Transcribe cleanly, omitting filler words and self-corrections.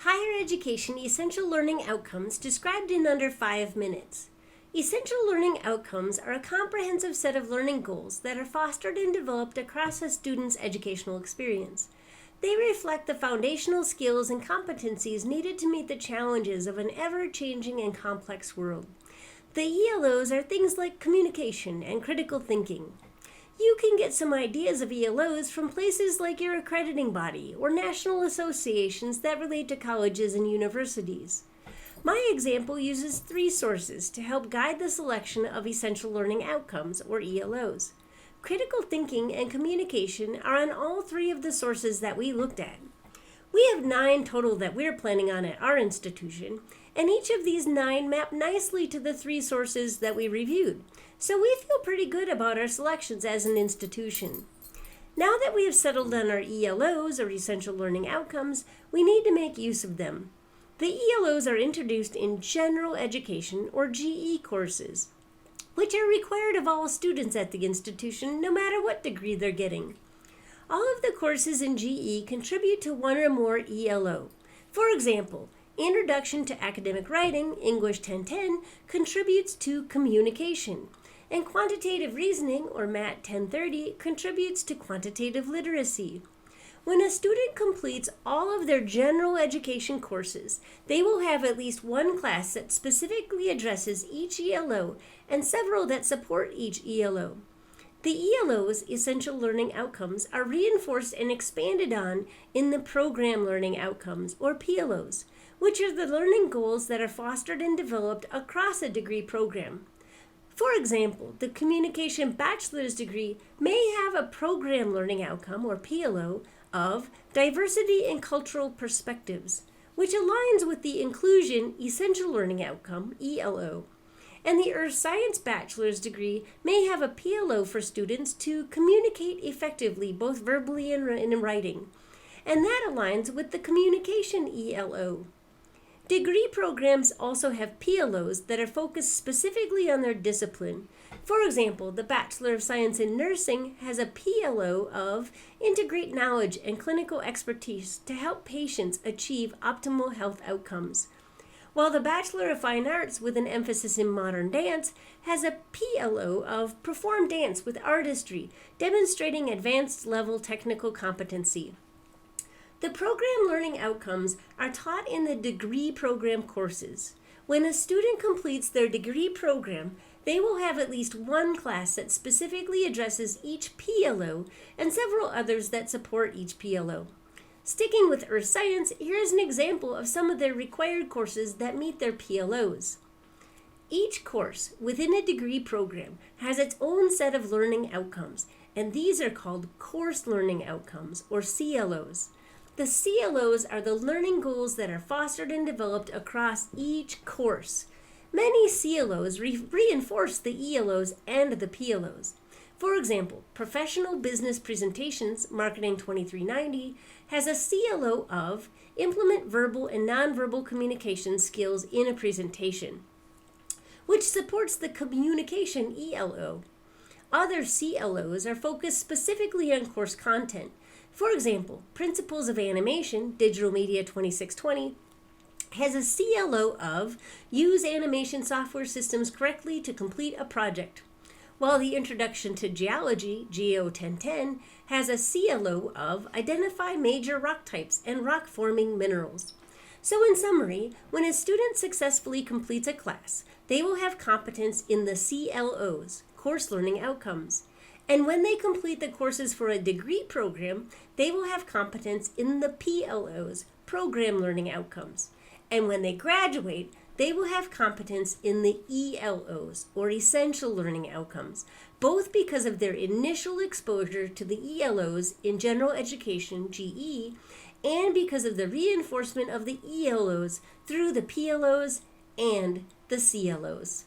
Higher education essential learning outcomes described in under 5 minutes. Essential learning outcomes are a comprehensive set of learning goals that are fostered and developed across a student's educational experience. They reflect the foundational skills and competencies needed to meet the challenges of an ever-changing and complex world. The ELOs are things like communication and critical thinking. You can get some ideas of ELOs from places like your accrediting body or national associations that relate to colleges and universities. My example uses 3 sources to help guide the selection of essential learning outcomes, or ELOs. Critical thinking and communication are on all 3 of the sources that we looked at. We have 9 total that we're planning on at our institution, and each of these 9 map nicely to the 3 sources that we reviewed. So we feel pretty good about our selections as an institution. Now that we have settled on our ELOs, or essential learning outcomes, we need to make use of them. The ELOs are introduced in general education, or GE courses, which are required of all students at the institution, no matter what degree they're getting. All of the courses in GE contribute to one or more ELO. For example, Introduction to Academic Writing, English 1010, contributes to communication, and Quantitative Reasoning, or MAT 1030, contributes to quantitative literacy. When a student completes all of their general education courses, they will have at least one class that specifically addresses each ELO and several that support each ELO. The ELO's essential learning outcomes are reinforced and expanded on in the program learning outcomes, or PLOs, which are the learning goals that are fostered and developed across a degree program. For example, the communication bachelor's degree may have a program learning outcome, or PLO, of diversity and cultural perspectives, which aligns with the inclusion essential learning outcome, ELO. And the earth science bachelor's degree may have a PLO for students to communicate effectively, both verbally and in writing. And that aligns with the communication ELO. Degree programs also have PLOs that are focused specifically on their discipline. For example, the Bachelor of Science in Nursing has a PLO of Integrate Knowledge and Clinical Expertise to help patients achieve optimal health outcomes, while the Bachelor of Fine Arts with an emphasis in modern dance has a PLO of Perform Dance with Artistry, demonstrating advanced level technical competency. The program learning outcomes are taught in the degree program courses. When a student completes their degree program, they will have at least one class that specifically addresses each PLO and several others that support each PLO. Sticking with earth science, here is an example of some of their required courses that meet their PLOs. Each course within a degree program has its own set of learning outcomes, and these are called course learning outcomes, or CLOs. The CLOs are the learning goals that are fostered and developed across each course. Many CLOs reinforce the ELOs and the PLOs. For example, Professional Business Presentations, Marketing 2390, has a CLO of Implement Verbal and Nonverbal Communication Skills in a Presentation, which supports the Communication ELO. Other CLOs are focused specifically on course content. For example, Principles of Animation, Digital Media 2620, has a CLO of Use animation software systems correctly to complete a project, while the Introduction to Geology, Geo 1010, has a CLO of Identify major rock types and rock-forming minerals. So in summary, when a student successfully completes a class, they will have competence in the CLOs, course learning outcomes. And when they complete the courses for a degree program, they will have competence in the PLOs, program learning outcomes. And when they graduate, they will have competence in the ELOs, or essential learning outcomes, both because of their initial exposure to the ELOs in general education, GE, and because of the reinforcement of the ELOs through the PLOs and the CLOs.